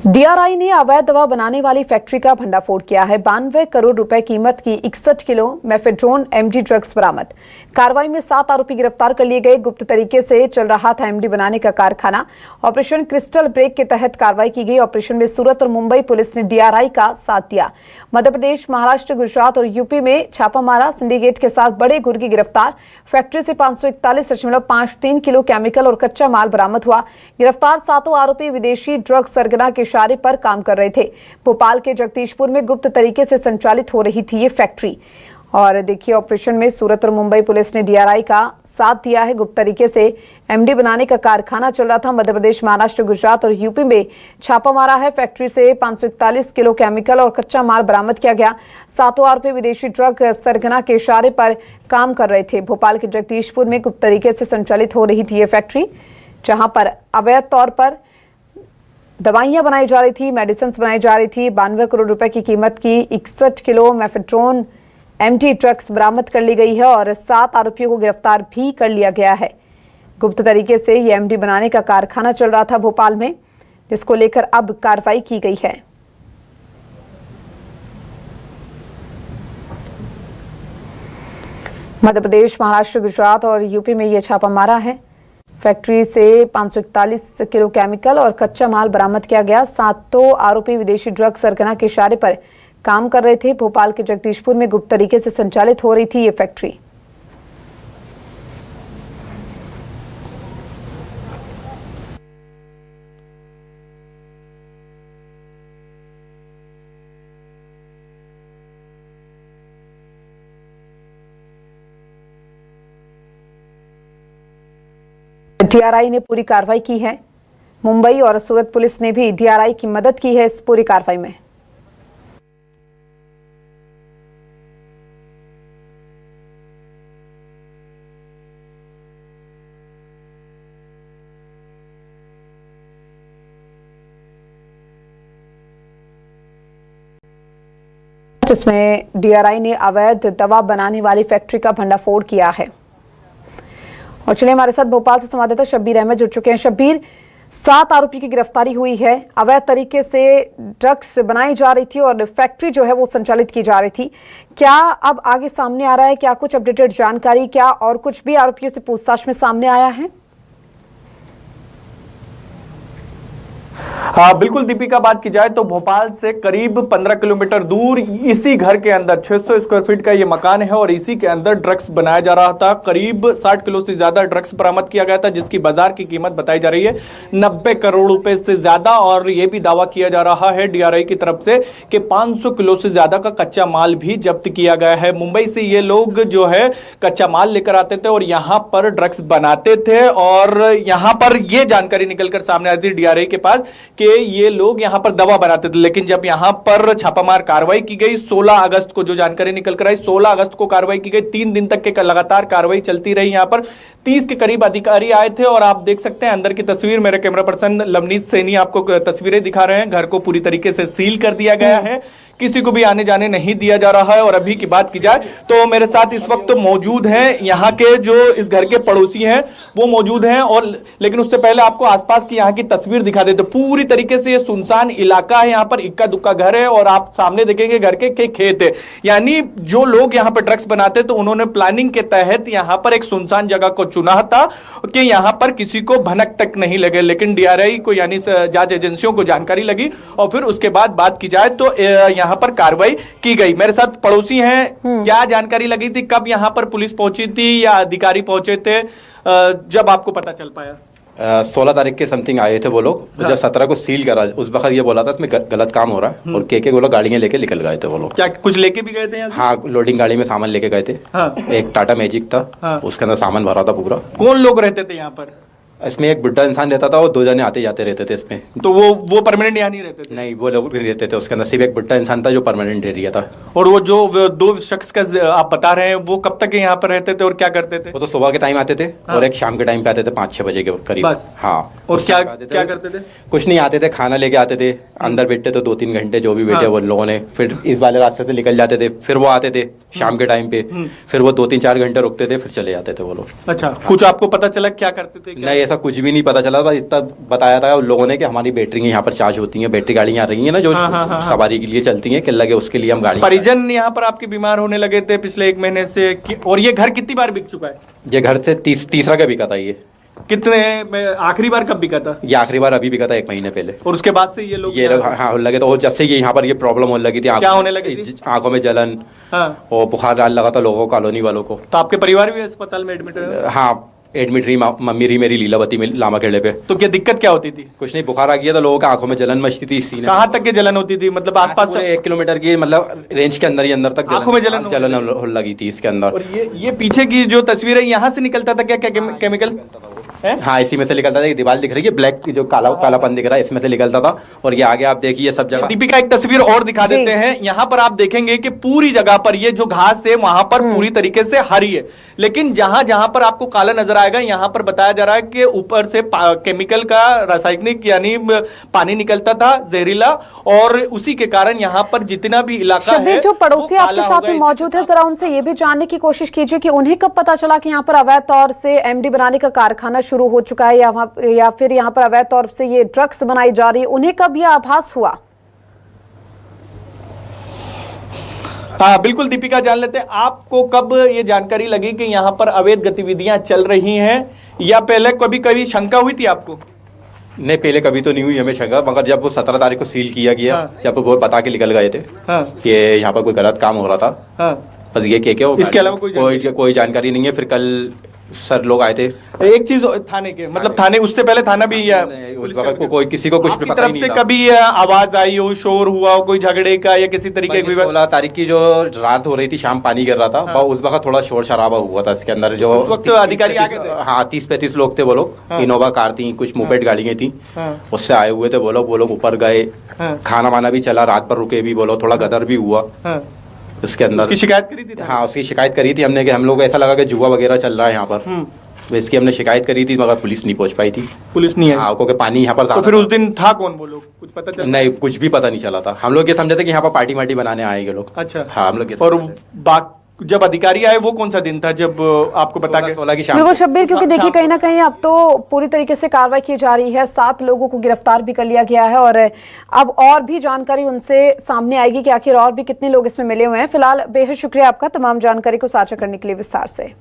DRI ने अवैध दवा बनाने वाली फैक्ट्री का भंडाफोड़ किया है। 92 करोड़ रुपए कीमत की 61 किलो मेफेड्रोन एमडी ड्रग्स बरामद। कार्रवाई में 7 आरोपी गिरफ्तार कर लिए गए। गुप्त तरीके से चल रहा था एमडी बनाने का कारखाना। ऑपरेशन क्रिस्टल ब्रेक के तहत कार्रवाई की गई। ऑपरेशन में सूरत और मुंबई पुलिस ने डीआरआई का साथ दिया। मध्य प्रदेश, महाराष्ट्र, गुजरात और यूपी में छापा मारा। सिंडिकेट के साथ बड़े गुर्गी गिरफ्तार। फैक्ट्री से 541.53 किलो केमिकल और कच्चा माल बरामद हुआ। गिरफ्तार 7 आरोपी विदेशी ड्रग सरगना के इशारे पर काम कर रहे थे। भोपाल के जगदीशपुर में गुप्त तरीके से संचालित हो रही थी ये फैक्ट्री। और देखिए, ऑपरेशन में सूरत और मुंबई पुलिस ने डीआरआई का साथ दिया है। गुप्त तरीके से एमडी बनाने का कारखाना चल रहा था। मध्य प्रदेश, महाराष्ट्र, गुजरात और यूपी में छापा मारा है। फैक्ट्री से 541 किलो केमिकल और कच्चा माल बरामद किया गया। 7 आरोपी विदेशी ड्रग सरगना के इशारे पर काम कर रहे थे। भोपाल के जगदीशपुर में गुप्त तरीके से संचालित हो रही थी ये फैक्ट्री, जहां पर अवैध तौर पर दवाइयां बनाई जा रही थी, मेडिसिन बनाई जा रही थी। 92 करोड़ रुपए की कीमत की 61 किलो मेफेड्रोन एमडी ड्रग्स बरामद कर ली गई है और 7 आरोपियों को गिरफ्तार भी कर लिया गया है। गुप्त तरीके से ये एमडी बनाने का कारखाना चल रहा था भोपाल में, जिसको लेकर अब कार्रवाई की गई है। मध्य प्रदेश, महाराष्ट्र, गुजरात और यूपी में ये छापा मारा है। फैक्ट्री से 541 किलो केमिकल और कच्चा माल बरामद किया गया। 7 आरोपी विदेशी ड्रग सरगना के इशारे पर काम कर रहे थे। भोपाल के जगदीशपुर में गुप्त तरीके से संचालित हो रही थी ये फैक्ट्री। डीआरआई ने पूरी कार्रवाई की है। मुंबई और सूरत पुलिस ने भी डीआरआई की मदद की है इस पूरी कार्रवाई में। जिसमें डीआरआई ने अवैध दवा बनाने वाली फैक्ट्री का भंडाफोड़ किया है। और चलिए, हमारे साथ भोपाल से संवाददाता शब्बीर अहमद जुड़ चुके हैं। शब्बीर, 7 आरोपी की गिरफ्तारी हुई है। अवैध तरीके से ड्रग्स बनाई जा रही थी और फैक्ट्री जो है वो संचालित की जा रही थी। क्या अब आगे सामने आ रहा है? क्या कुछ अपडेटेड जानकारी, क्या और कुछ भी आरोपियों से पूछताछ में सामने आया है? हाँ बिल्कुल दीपिका, बात की जाए तो भोपाल से करीब 15 किलोमीटर दूर इसी घर के अंदर 600 स्क्वायर फीट का ये मकान है और इसी के अंदर ड्रग्स बनाया जा रहा था। करीब 60 किलो से ज्यादा ड्रग्स बरामद किया गया था, जिसकी बाजार की कीमत बताई जा रही है 90 करोड़ रुपए से ज्यादा। और यह भी दावा किया जा रहा है डीआरआई की तरफ से कि 500 किलो से ज्यादा का कच्चा माल भी जब्त किया गया है। मुंबई से ये लोग जो है कच्चा माल लेकर आते थे और यहां पर ड्रग्स बनाते थे। और यहां पर यह जानकारी निकलकर सामने आई थी डीआरआई के पास कि ये लोग यहां पर दवा बनाते थे। लेकिन जब यहां पर छापामार कार्रवाई की गई 16 अगस्त को, जो जानकारी निकल कर आई 16 अगस्त को कार्रवाई की गई। 3 दिन तक के लगातार कार्रवाई चलती रही। यहां पर 30 के करीब अधिकारी आए थे और आप देख सकते हैं अंदर की तस्वीर। मेरे कैमरा पर्सन लवनीत सैनी आपको तस्वीरें दिखा रहे हैं। घर को पूरी तरीके से सील कर दिया गया है, किसी को भी आने जाने नहीं दिया जा रहा है। और अभी की बात की जाए तो मेरे साथ इस वक्त मौजूद हैं यहाँ के जो इस घर के पड़ोसी हैं वो मौजूद हैं। और लेकिन उससे पहले आपको आसपास की यहाँ की तस्वीर दिखा देते। पूरी तरीके से ये सुनसान इलाका है, यहाँ पर इक्का दुक्का घर है और आप सामने देखेंगे घर के खेत है। यानी जो लोग यहाँ पर ड्रग्स बनाते तो उन्होंने प्लानिंग के तहत यहाँ पर एक सुनसान जगह को चुना था कि यहाँ पर किसी को भनक तक नहीं लगे। लेकिन डीआरआई को यानी जांच एजेंसियों को जानकारी लगी और फिर उसके बाद बात की जाए तो यहाँ पर कार्रवाई की गई। मेरे साथ पड़ोसी हैं, क्या जानकारी लगी थी? कब यहाँ पर पुलिस पहुंची थी या अधिकारी पहुंचे थे जब आपको पता चल पाया? 16 तारीख के समथिंग आए थे वो लोग। हाँ। जब 17 को सील करा, उस वक्त ये बोला था इसमें गलत काम हो रहा है और के वो लोग गाड़ियां लेके निकल गए थे वो लोग। क्या कुछ लेके भी गए थे? हाँ, लोडिंग गाड़ी में सामान लेके गए थे। हाँ। एक टाटा मैजिक था। हाँ। उसके अंदर सामान भरा था पूरा। कौन लोग रहते थे यहाँ पर? इसमें एक बुढ़ा इंसान रहता था और 2 जने आते जाते रहते थे इसमें। तो वो परमानेंट यहाँ नहीं रहते थे? नहीं, वो लोग भी रहते थे उसके अंदर। सिर्फ एक बुढ़ा इंसान था जो परमानेंट एरिया था। और वो जो 2 शख्स का आप बता रहे हैं वो कब तक यहाँ पर रहते थे और क्या करते थे? वो तो सुबह के टाइम आते थे। हाँ। और एक शाम के टाइम पे आते थे 5-6 बजे के करीब। हाँ। और क्या करते थे? कुछ नहीं, आते थे, खाना लेके आते थे, अंदर बैठते थे 2-3 घंटे जो भी बैठे वो लोगों ने। फिर इस वाले रास्ते से निकल जाते थे, फिर वो आते थे शाम के टाइम पे, फिर वो 2-3-4 घंटे रुकते थे, फिर चले जाते थे वो लोग। अच्छा, कुछ आपको पता चला क्या करते थे? नहीं, ऐसा कुछ भी नहीं पता चला था। इतना बताया था उन लोगों ने कि हमारी बैटरी यहाँ पर चार्ज होती हैं, बैटरी गाड़ियाँ आ रही हैं ना जो सवारी के लिए चलती हैं, किला के उसके लिए हम गाड़ी। परिजन यहाँ पर आपके बीमार होने लगे थे पिछले 1 महीने से और ये घर कितनी बार बिक चुका है? ये घर से तीसरा का बिका था। ये कितने आखिरी बार कब बिका था? ये आखिरी बार अभी बिका था 1 महीने पहले। और उसके बाद से ये लोग हाँ होने लगे। तो जब से ये यहाँ पर ये प्रॉब्लम होने लगी थी, क्या होने लगी थी? आंखों में जलन और बुखार आने लगा था लोगों को, कॉलोनी वालों को। तो आपके परिवार भी अस्पताल में एडमिट है? हाँ एडमिट रही मम्मी रही मेरी लीलावती में लामा खेड़े पे। तो क्या दिक्कत क्या होती थी? कुछ नहीं, बुखार आ गया था, लोगों के आंखों में जलन मचती थी। सीने कहाँ तक के जलन होती थी? मतलब आसपास 1 किलोमीटर की मतलब रेंज के अंदर ही अंदर तक आंखों में जलन होने लगी थी इसके अंदर। और ये पीछे की जो तस्वीर है यहाँ से निकलता था क्या केमिकल? हाँ इसी में से निकलता था। ये दीवार दिख रही है ब्लैक जो कालापन दिख रहा है, इसमें से निकलता था। और ये आगे आप देखिए सब जगह। दीपिका एक तस्वीर और दिखा देते हैं। यहाँ पर आप देखेंगे कि पूरी जगह पर ये जो घास है वहां पर पूरी तरीके से हरी है, लेकिन जहां जहां पर आपको काला नजर आएगा यहाँ पर बताया जा रहा है कि ऊपर से केमिकल का रासायनिक यानी पानी निकलता था जहरीला, और उसी के कारण यहाँ पर जितना भी इलाका है जो पड़ोसी आपके साथ में मौजूद है, जरा उनसे ये भी जानने की कोशिश कीजिए कि उन्हें कब पता चला कि यहाँ पर अवैध तौर से एमडी बनाने का कारखाना शुरू हो चुका है या फिर यहाँ पर अवैध तौर से ये ड्रग्स बनाई जा रही है, उन्हें कब यह आभास हुआ? हाँ बिल्कुल दीपिका, जान लेते हैं आपको कब ये जानकारी लगी कि यहाँ पर अवैध गतिविधियां चल रही हैं, या पहले कभी शंका हुई थी आपको? नहीं पहले कभी तो नहीं हुई हमें शंका, मगर जब वो 17 तारीख को सील किया गया, जब वो बता के निकल गए थे कि यहाँ पर कोई गलत काम हो रहा था, बस ये क्या इसके अलावा कोई जानकारी नहीं है। फिर कल सर लोग आए थे। एक चीज थाने के मतलब थाने उससे पहले थाना भी कोई किसी को कुछ भी पता नहीं से कभी आवाज आई हो, शोर हुआ हो कोई झगड़े का या किसी तरीके का? 16 तारीख की जो रात हो रही थी, शाम पानी गिर रहा था, उस वक्त थोड़ा शोर शराबा हुआ था इसके अंदर। जो उस वक्त अधिकारी आ गए थे? हाँ 30-35 लोग थे वो लोग। इनोवा कार थी, कुछ मोपेड गाड़ियां थी, उससे आए हुए थे वो लोग ऊपर गए, खाना वाना भी चला, रात पर रुके भी, बोलो थोड़ा गदर भी हुआ उसके अंदर। शिकायत करी थी? हाँ उसकी शिकायत करी थी हमने कि हम लोग ऐसा लगा कि जुआ वगैरह चल रहा है यहाँ पर, इसकी हमने शिकायत करी थी, मगर पुलिस नहीं पहुंच पाई थी। पुलिस नहीं है? हाँ क्योंकि पानी यहाँ पर। तो फिर उस दिन था कौन वो लोग, कुछ पता चला? नहीं कुछ भी पता नहीं चला था। हम लोग ये समझे थे कि यहाँ पर पार्टी वार्टी बनाने आएंगे लोग। अच्छा हाँ हम लोग। और जब अधिकारी आए वो कौन सा दिन था जब आपको बता के? 16 की शाम। बिल्कुल शब्बीर, क्योंकि देखिए कहीं ना कहीं अब तो पूरी तरीके से कार्रवाई की जा रही है, 7 लोगों को गिरफ्तार भी कर लिया गया है और अब और भी जानकारी उनसे सामने आएगी कि आखिर और भी कितने लोग इसमें मिले हुए हैं। फिलहाल बेहद शुक्रिया आपका तमाम जानकारी को साझा करने के लिए विस्तार से।